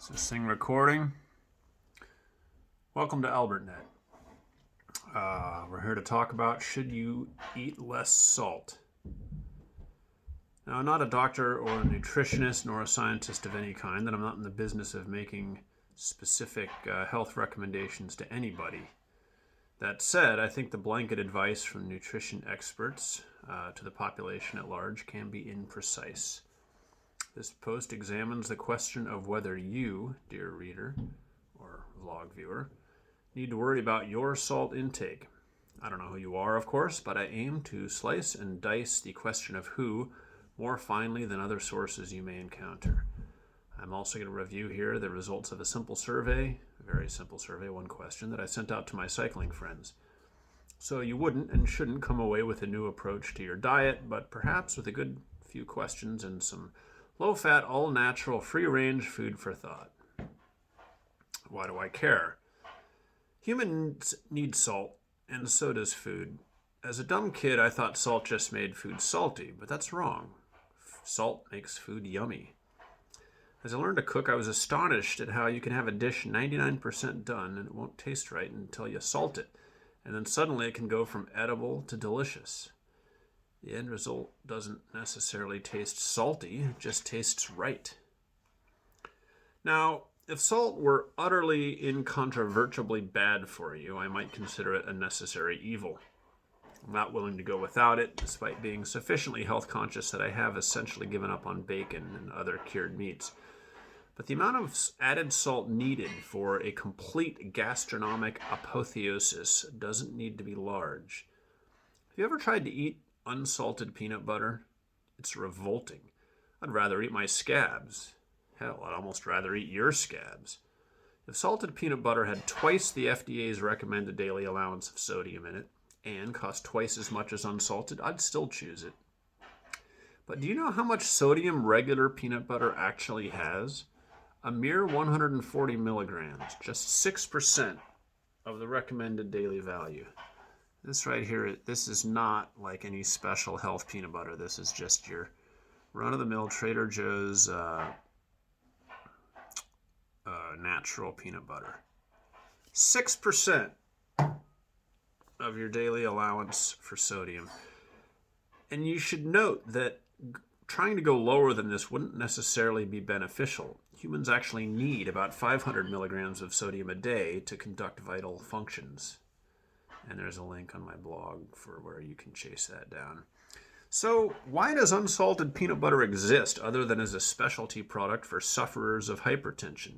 Is this thing recording? Welcome to albertnet. We're here to talk about should you eat less salt. Now, I'm not a doctor or a nutritionist nor a scientist of any kind, and I'm not in the business of making specific health recommendations to anybody. That said, I think the blanket advice from nutrition experts to the population at large can be imprecise. This post examines the question of whether you, dear reader or vlog viewer, need to worry about your salt intake. I don't know who you are, of course, but I aim to slice and dice the question of who more finely than other sources you may encounter. I'm also going to review here the results of a simple survey, a very simple survey, one question, that I sent out to my cycling friends. So you wouldn't and shouldn't come away with a new approach to your diet, but perhaps with a good few questions and some low-fat, all-natural, free-range food for thought. Why do I care? Humans need salt, and so does food. As a dumb kid, I thought salt just made food salty, but that's wrong. Salt makes food yummy. As I learned to cook, I was astonished at how you can have a dish 99% done and it won't taste right until you salt it, and then suddenly it can go from edible to delicious. The end result doesn't necessarily taste salty, it just tastes right. Now, if salt were utterly incontrovertibly bad for you, I might consider it a necessary evil. I'm not willing to go without it, despite being sufficiently health conscious that I have essentially given up on bacon and other cured meats. But the amount of added salt needed for a complete gastronomic apotheosis doesn't need to be large. Have you ever tried to eat unsalted peanut butter? It's revolting. I'd rather eat my scabs. Hell, I'd almost rather eat your scabs. If salted peanut butter had twice the FDA's recommended daily allowance of sodium in it and cost twice as much as unsalted, I'd still choose it. But do you know how much sodium regular peanut butter actually has? A mere 140 milligrams, just 6% of the recommended daily value. This right here, this is not like any special health peanut butter. This is just your run-of-the-mill Trader Joe's natural peanut butter. 6% of your daily allowance for sodium. And you should note that trying to go lower than this wouldn't necessarily be beneficial. Humans actually need about 500 milligrams of sodium a day to conduct vital functions. And there's a link on my blog for where you can chase that down. So why does unsalted peanut butter exist other than as a specialty product for sufferers of hypertension?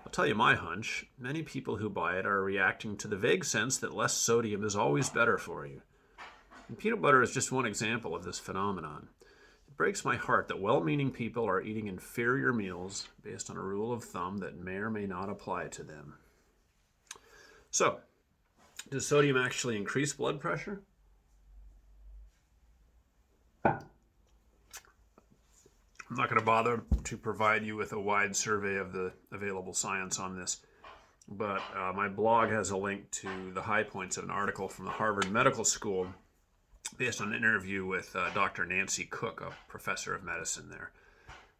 I'll tell you my hunch. Many people who buy it are reacting to the vague sense that less sodium is always better for you. And peanut butter is just one example of this phenomenon. It breaks my heart that well-meaning people are eating inferior meals based on a rule of thumb that may or may not apply to them. So, does sodium actually increase blood pressure? I'm not going to bother to provide you with a wide survey of the available science on this, but my blog has a link to the high points of an article from the Harvard Medical School based on an interview with Dr. Nancy Cook, a professor of medicine there.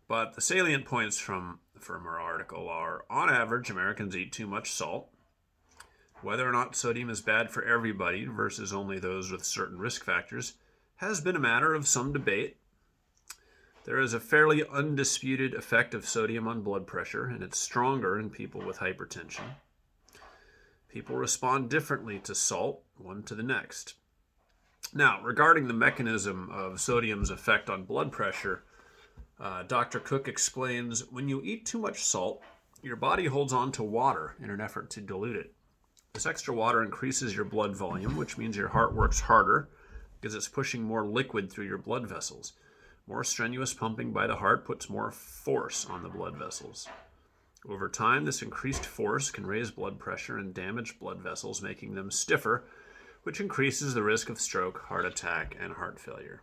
But the salient points from her article are, on average, Americans eat too much salt. Whether or not sodium is bad for everybody versus only those with certain risk factors has been a matter of some debate. There is a fairly undisputed effect of sodium on blood pressure, and it's stronger in people with hypertension. People respond differently to salt, one to the next. Now, regarding the mechanism of sodium's effect on blood pressure, Dr. Cook explains, when you eat too much salt, your body holds on to water in an effort to dilute it. This extra water increases your blood volume, which means your heart works harder because it's pushing more liquid through your blood vessels. More strenuous pumping by the heart puts more force on the blood vessels. Over time, this increased force can raise blood pressure and damage blood vessels, making them stiffer, which increases the risk of stroke, heart attack, and heart failure.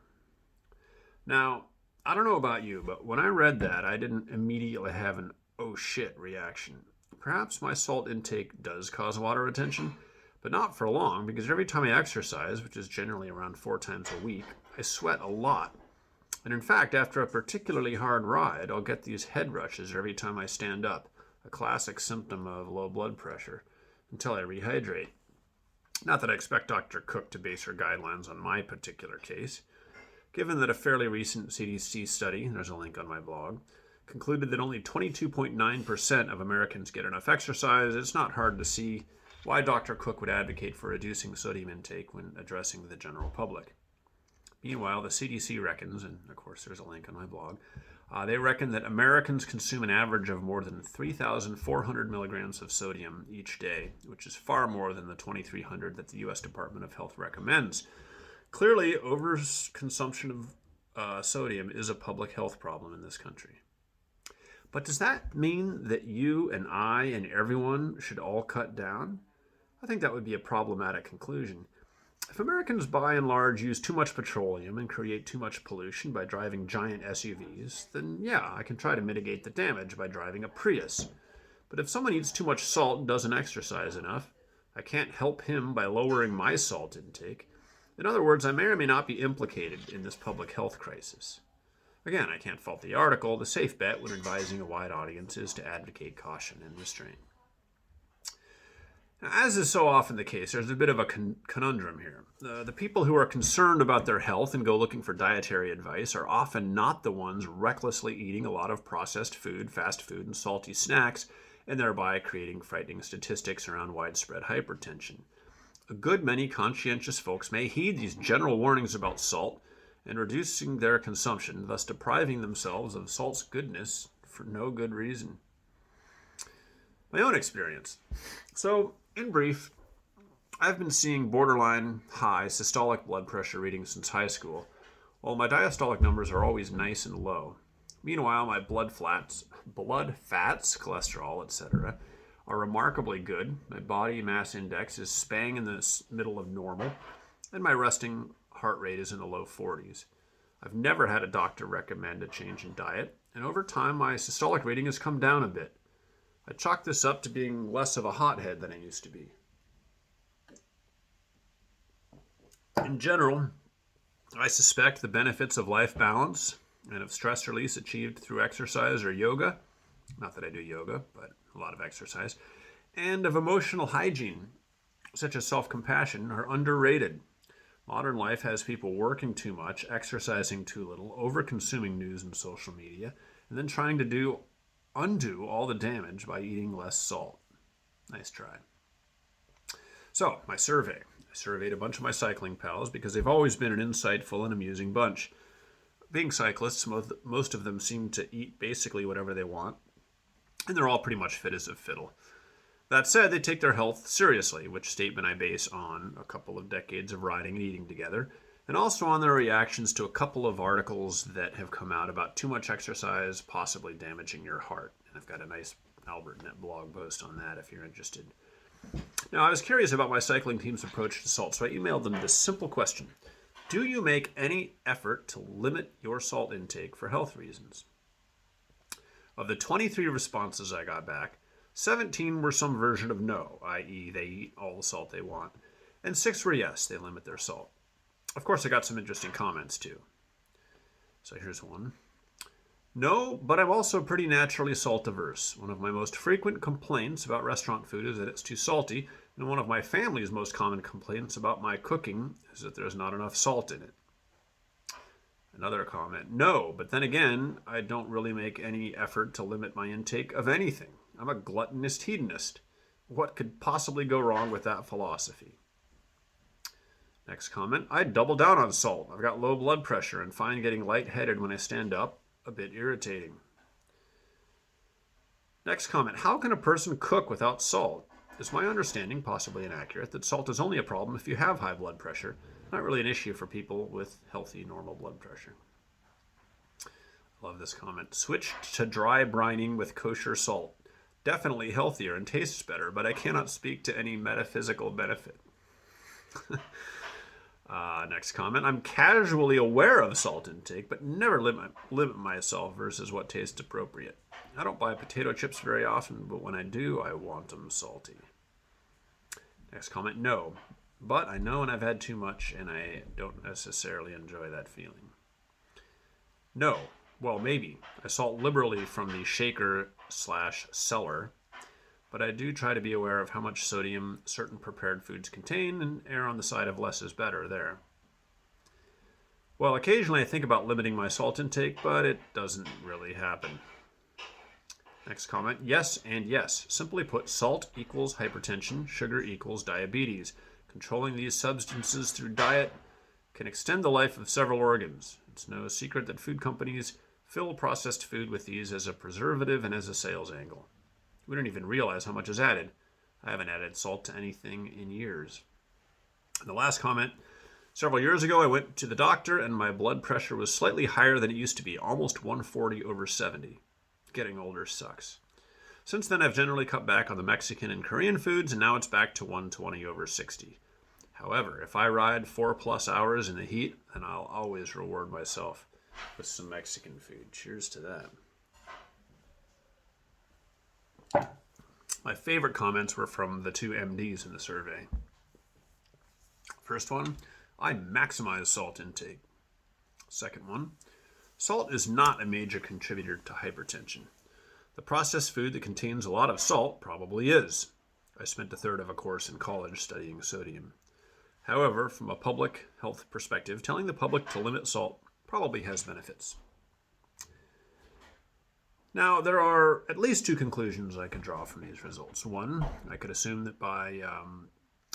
Now, I don't know about you, but when I read that, I didn't immediately have an oh shit reaction. Perhaps my salt intake does cause water retention, but not for long, because every time I exercise, which is generally around 4 times a week, I sweat a lot. And in fact, after a particularly hard ride, I'll get these head rushes every time I stand up, a classic symptom of low blood pressure, until I rehydrate. Not that I expect Dr. Cook to base her guidelines on my particular case. Given that a fairly recent CDC study, there's a link on my blog, concluded that only 22.9% of Americans get enough exercise, it's not hard to see why Dr. Cook would advocate for reducing sodium intake when addressing the general public. Meanwhile, the CDC reckons, and of course there's a link on my blog, they reckon that Americans consume an average of more than 3,400 milligrams of sodium each day, which is far more than the 2,300 that the U.S. Department of Health recommends. Clearly, overconsumption of sodium is a public health problem in this country. But does that mean that you and I and everyone should all cut down? I think that would be a problematic conclusion. If Americans by and large use too much petroleum and create too much pollution by driving giant SUVs, then yeah, I can try to mitigate the damage by driving a Prius. But if someone eats too much salt and doesn't exercise enough, I can't help him by lowering my salt intake. In other words, I may or may not be implicated in this public health crisis. Again, I can't fault the article. The safe bet when advising a wide audience is to advocate caution and restraint. Now, as is so often the case, there's a bit of a conundrum here. The people who are concerned about their health and go looking for dietary advice are often not the ones recklessly eating a lot of processed food, fast food, and salty snacks, and thereby creating frightening statistics around widespread hypertension. A good many conscientious folks may heed these general warnings about salt and reducing their consumption, thus depriving themselves of salt's goodness for no good reason. My own experience. So, in brief, I've been seeing borderline high systolic blood pressure readings since high school, while my diastolic numbers are always nice and low. Meanwhile, my blood fats, cholesterol, etc., are remarkably good. My body mass index is spang in the middle of normal, and my resting heart rate is in the low 40s. I've never had a doctor recommend a change in diet, and over time my systolic reading has come down a bit. I chalk this up to being less of a hothead than I used to be. In general, I suspect the benefits of life balance and of stress release achieved through exercise or yoga, not that I do yoga, but a lot of exercise, and of emotional hygiene, such as self-compassion, are underrated. Modern life has people working too much, exercising too little, over-consuming news and social media, and then trying to undo all the damage by eating less salt. Nice try. So, my survey. I surveyed a bunch of my cycling pals because they've always been an insightful and amusing bunch. Being cyclists, most of them seem to eat basically whatever they want, and they're all pretty much fit as a fiddle. That said, they take their health seriously, which statement I base on a couple of decades of riding and eating together, and also on their reactions to a couple of articles that have come out about too much exercise possibly damaging your heart. And I've got a nice albertnet blog post on that if you're interested. Now, I was curious about my cycling team's approach to salt, so I emailed them this simple question. Do you make any effort to limit your salt intake for health reasons? Of the 23 responses I got back, 17 were some version of no, i.e. they eat all the salt they want, and 6 were yes, they limit their salt. Of course, I got some interesting comments too. So here's one. No, but I'm also pretty naturally salt averse. One of my most frequent complaints about restaurant food is that it's too salty, and one of my family's most common complaints about my cooking is that there's not enough salt in it. Another comment. No, but then again, I don't really make any effort to limit my intake of anything. I'm a gluttonous hedonist. What could possibly go wrong with that philosophy? Next comment. I double down on salt. I've got low blood pressure and find getting lightheaded when I stand up a bit irritating. Next comment. How can a person cook without salt? It's my understanding, possibly inaccurate, that salt is only a problem if you have high blood pressure, not really an issue for people with healthy, normal blood pressure. Love this comment. Switch to dry brining with kosher salt. Definitely healthier and tastes better, but I cannot speak to any metaphysical benefit. Next comment. I'm casually aware of salt intake, but never limit myself versus what tastes appropriate. I don't buy potato chips very often, but when I do, I want them salty. Next comment. No, but I know when I've had too much, and I don't necessarily enjoy that feeling. No. Well, maybe. I salt liberally from the shaker/cellar, but I do try to be aware of how much sodium certain prepared foods contain and err on the side of less is better there. Well, occasionally I think about limiting my salt intake, but it doesn't really happen. Next comment, yes and yes. Simply put, salt equals hypertension, sugar equals diabetes. Controlling these substances through diet can extend the life of several organs. It's no secret that food companies fill processed food with these as a preservative and as a sales angle. We don't even realize how much is added. I haven't added salt to anything in years. And the last comment, several years ago I went to the doctor and my blood pressure was slightly higher than it used to be, almost 140/70. Getting older sucks. Since then I've generally cut back on the Mexican and Korean foods and now it's back to 120/60. However, if I ride 4+ hours in the heat, then I'll always reward myself with some Mexican food. Cheers to that. My favorite comments were from the two MDs in the survey. First one, I maximize salt intake. Second one, salt is not a major contributor to hypertension. The processed food that contains a lot of salt probably is. I spent a third of a course in college studying sodium. However, from a public health perspective, telling the public to limit salt probably has benefits. Now, there are at least two conclusions I could draw from these results. One, I could assume that by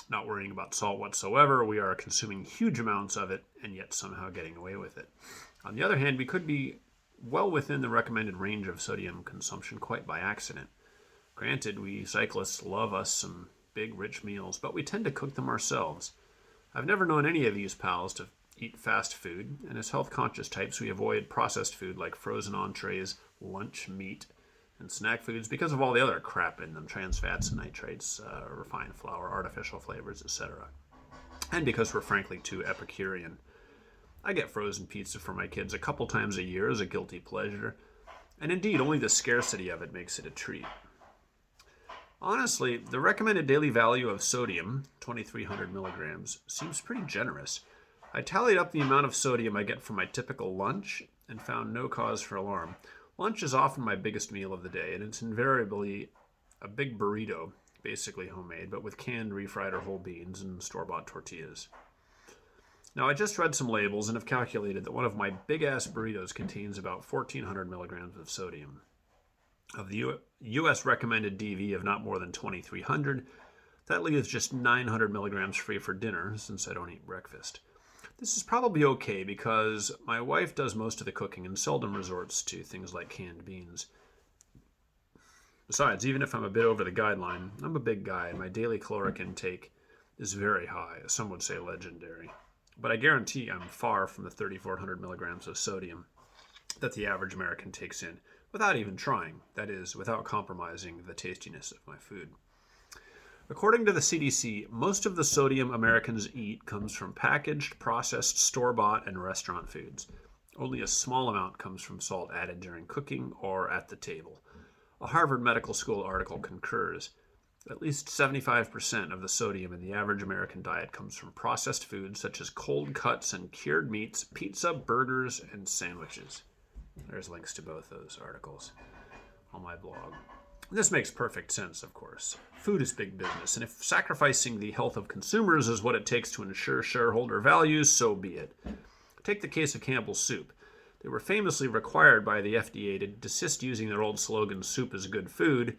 not worrying about salt whatsoever, we are consuming huge amounts of it and yet somehow getting away with it. On the other hand, we could be well within the recommended range of sodium consumption quite by accident. Granted, we cyclists love us some big, rich meals, but we tend to cook them ourselves. I've never known any of these pals to eat fast food, and as health-conscious types, we avoid processed food like frozen entrees, lunch meat, and snack foods because of all the other crap in them, trans fats and nitrates, refined flour, artificial flavors, etc. And because we're frankly too Epicurean. I get frozen pizza for my kids a couple times a year as a guilty pleasure, and indeed only the scarcity of it makes it a treat. Honestly, the recommended daily value of sodium, 2,300 milligrams, seems pretty generous. I tallied up the amount of sodium I get from my typical lunch and found no cause for alarm. Lunch is often my biggest meal of the day, and it's invariably a big burrito, basically homemade, but with canned, refried, or whole beans and store-bought tortillas. Now, I just read some labels and have calculated that one of my big-ass burritos contains about 1,400 milligrams of sodium. Of the U.S. recommended DV of not more than 2,300, that leaves just 900 milligrams free for dinner, since I don't eat breakfast. This is probably okay because my wife does most of the cooking and seldom resorts to things like canned beans. Besides, even if I'm a bit over the guideline, I'm a big guy and my daily caloric intake is very high, some would say legendary. But I guarantee I'm far from the 3,400 milligrams of sodium that the average American takes in without even trying, that is, without compromising the tastiness of my food. According to the CDC, most of the sodium Americans eat comes from packaged, processed, store-bought, and restaurant foods. Only a small amount comes from salt added during cooking or at the table. A Harvard Medical School article concurs. At least 75% of the sodium in the average American diet comes from processed foods such as cold cuts and cured meats, pizza, burgers, and sandwiches. There's links to both those articles on my blog. This makes perfect sense, of course. Food is big business, and if sacrificing the health of consumers is what it takes to ensure shareholder values, so be it. Take the case of Campbell's Soup. They were famously required by the FDA to desist using their old slogan, soup is good food,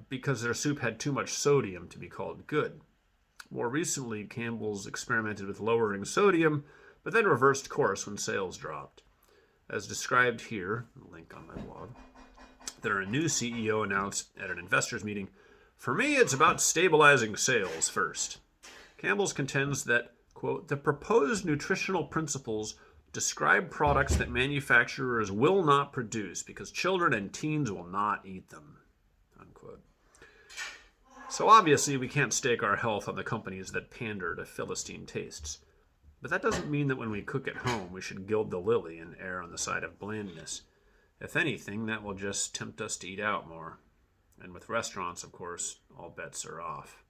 because their soup had too much sodium to be called good. More recently, Campbell's experimented with lowering sodium, but then reversed course when sales dropped. As described here, a link on my blog, their new CEO announced at an investors meeting, "For me, it's about stabilizing sales first." Campbell's contends that, quote, "the proposed nutritional principles describe products that manufacturers will not produce because children and teens will not eat them," unquote. So obviously we can't stake our health on the companies that pander to Philistine tastes. But that doesn't mean that when we cook at home we should gild the lily and err on the side of blandness. If anything, that will just tempt us to eat out more. And with restaurants, of course, all bets are off.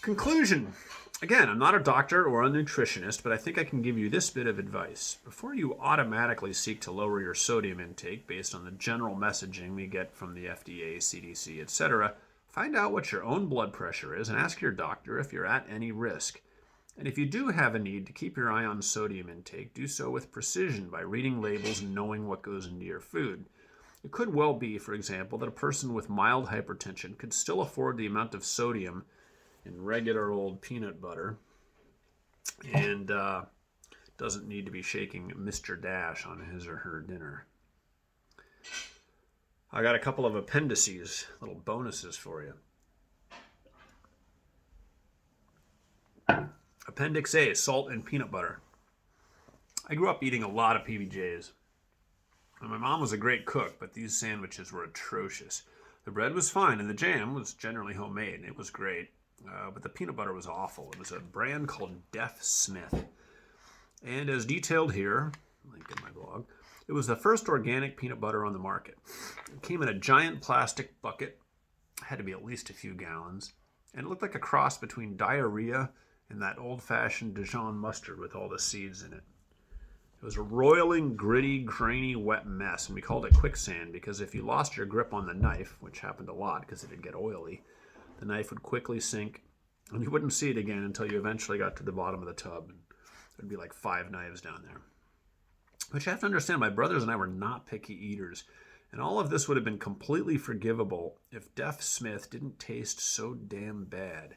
Conclusion. Again, I'm not a doctor or a nutritionist, but I think I can give you this bit of advice. Before you automatically seek to lower your sodium intake based on the general messaging we get from the FDA, CDC, etc., find out what your own blood pressure is and ask your doctor if you're at any risk. And if you do have a need to keep your eye on sodium intake, do so with precision by reading labels and knowing what goes into your food. It could well be, for example, that a person with mild hypertension could still afford the amount of sodium in regular old peanut butter and doesn't need to be shaking Mr. Dash on his or her dinner. I got a couple of appendices, little bonuses for you. Appendix A, salt and peanut butter. I grew up eating a lot of PBJs. And my mom was a great cook, but these sandwiches were atrocious. The bread was fine, and the jam was generally homemade, and it was great. But the peanut butter was awful. It was a brand called Deaf Smith. And as detailed here, link in my blog, it was the first organic peanut butter on the market. It came in a giant plastic bucket. It had to be at least a few gallons. And it looked like a cross between diarrhea and that old-fashioned Dijon mustard with all the seeds in it. It was a roiling, gritty, grainy, wet mess, and we called it quicksand because if you lost your grip on the knife, which happened a lot because it'd get oily, the knife would quickly sink, and you wouldn't see it again until you eventually got to the bottom of the tub, and there'd be like 5 knives down there. But you have to understand, my brothers and I were not picky eaters, and all of this would have been completely forgivable if Deaf Smith didn't taste so damn bad.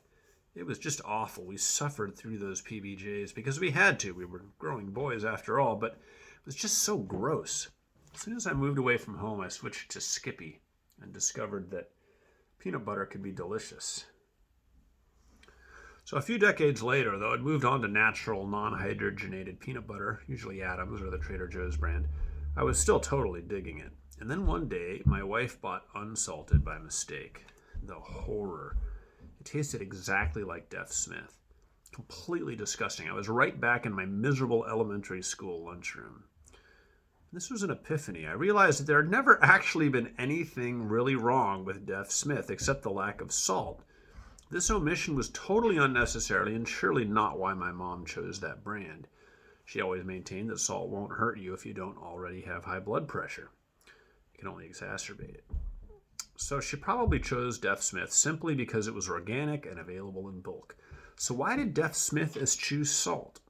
It was just awful. We suffered through those PBJs because we had to. We were growing boys after all, but it was just so gross. As soon as I moved away from home, I switched to Skippy and discovered that peanut butter could be delicious. So a few decades later, though, I'd moved on to natural, non-hydrogenated peanut butter, usually Adams or the Trader Joe's brand. I was still totally digging it. And then one day, my wife bought unsalted by mistake. The horror. It tasted exactly like Deaf Smith. Completely disgusting. I was right back in my miserable elementary school lunchroom. This was an epiphany. I realized that there had never actually been anything really wrong with Deaf Smith except the lack of salt. This omission was totally unnecessary and surely not why my mom chose that brand. She always maintained that salt won't hurt you if you don't already have high blood pressure. It can only exacerbate it. So she probably chose Deaf Smith simply because it was organic and available in bulk. So why did Deaf Smith eschew salt?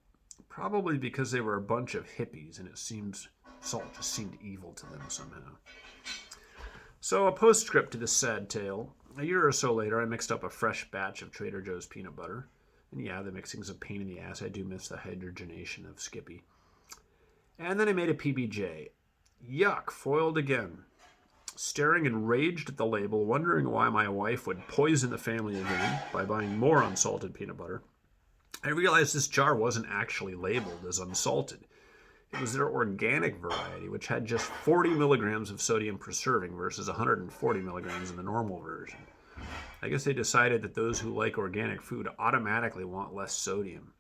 Probably because they were a bunch of hippies and salt just seemed evil to them somehow. So a postscript to this sad tale. A year or so later, I mixed up a fresh batch of Trader Joe's peanut butter. And yeah, the mixing's a pain in the ass. I do miss the hydrogenation of Skippy. And then I made a PBJ. Yuck, foiled again. Staring enraged at the label, wondering why my wife would poison the family again by buying more unsalted peanut butter, I realized this jar wasn't actually labeled as unsalted. It was their organic variety, which had just 40 milligrams of sodium per serving versus 140 milligrams in the normal version. I guess they decided that those who like organic food automatically want less sodium.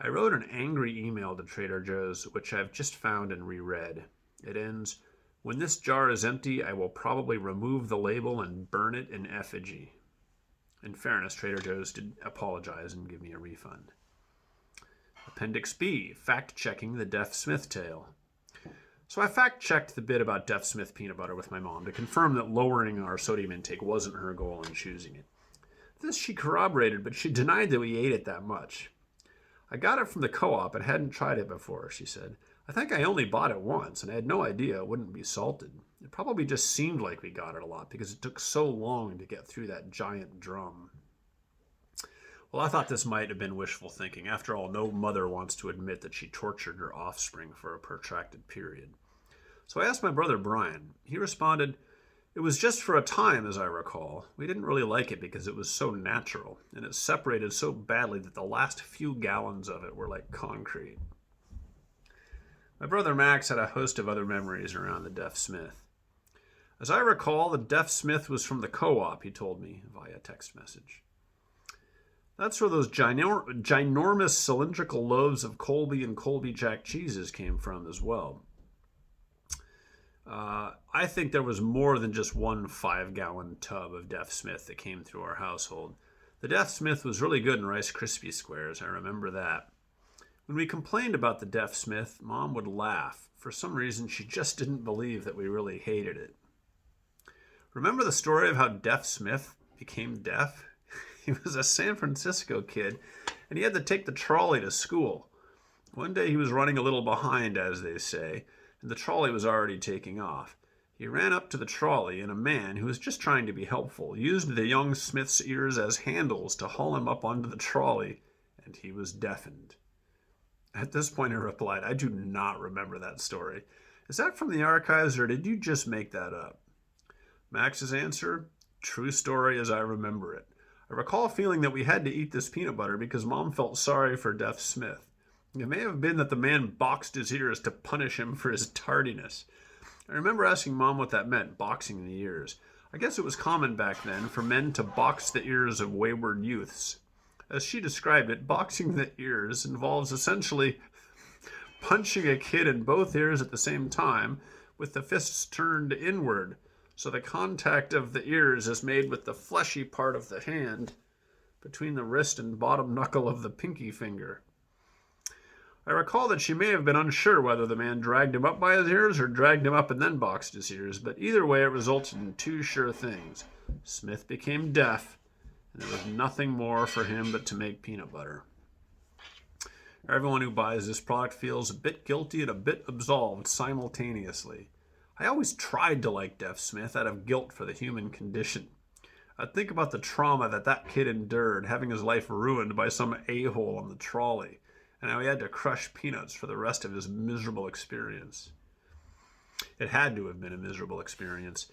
I wrote an angry email to Trader Joe's, which I've just found and reread. It ends, "When this jar is empty, I will probably remove the label and burn it in effigy." In fairness, Trader Joe's did apologize and give me a refund. Appendix B, fact-checking the Deaf Smith tale. So I fact-checked the bit about Deaf Smith peanut butter with my mom to confirm that lowering our sodium intake wasn't her goal in choosing it. This she corroborated, but she denied that we ate it that much. "I got it from the co-op and hadn't tried it before," she said. "I think I only bought it once, and I had no idea it wouldn't be salted. It probably just seemed like we got it a lot because it took so long to get through that giant drum." Well, I thought this might have been wishful thinking. After all, no mother wants to admit that she tortured her offspring for a protracted period. So I asked my brother Brian. He responded, "It was just for a time, as I recall. We didn't really like it because it was so natural, and it separated so badly that the last few gallons of it were like concrete." My brother Max had a host of other memories around the Deaf Smith. "As I recall, the Deaf Smith was from the co-op," he told me via text message. "That's where those ginormous cylindrical loaves of Colby and Colby Jack cheeses came from as well. I think there was more than just one 5-gallon tub of Deaf Smith that came through our household. The deaf Smith was really good in Rice Krispie squares, I remember that. When we complained about the deaf Smith, Mom would laugh. For some reason, she just didn't believe that we really hated it. Remember the story of how Deaf Smith became deaf? He was a San Francisco kid, and he had to take the trolley to school. One day he was running a little behind, as they say, and the trolley was already taking off. He ran up to the trolley, and a man, who was just trying to be helpful, used the young Smith's ears as handles to haul him up onto the trolley, and he was deafened. At this point, I replied, I do not remember that story. Is that from the archives, or did you just make that up? Max's answer, true story as I remember it. I recall feeling that we had to eat this peanut butter because Mom felt sorry for Deaf Smith. It may have been that the man boxed his ears to punish him for his tardiness. I remember asking Mom what that meant, boxing the ears. I guess it was common back then for men to box the ears of wayward youths. As she described it, boxing the ears involves essentially punching a kid in both ears at the same time with the fists turned inward, so the contact of the ears is made with the fleshy part of the hand between the wrist and bottom knuckle of the pinky finger. I recall that she may have been unsure whether the man dragged him up by his ears or dragged him up and then boxed his ears, but either way it resulted in two sure things. Smith became deaf, and there was nothing more for him but to make peanut butter. Everyone who buys this product feels a bit guilty and a bit absolved simultaneously. I always tried to like Deaf Smith out of guilt for the human condition. I'd think about the trauma that kid endured, having his life ruined by some a-hole on the trolley, and how he had to crush peanuts for the rest of his miserable experience. It had to have been a miserable experience.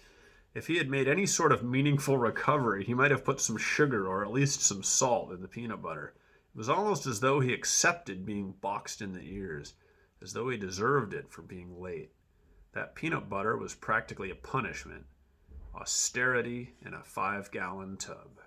If he had made any sort of meaningful recovery, he might have put some sugar or at least some salt in the peanut butter. It was almost as though he accepted being boxed in the ears, as though he deserved it for being late. That peanut butter was practically a punishment. Austerity in a 5-gallon tub.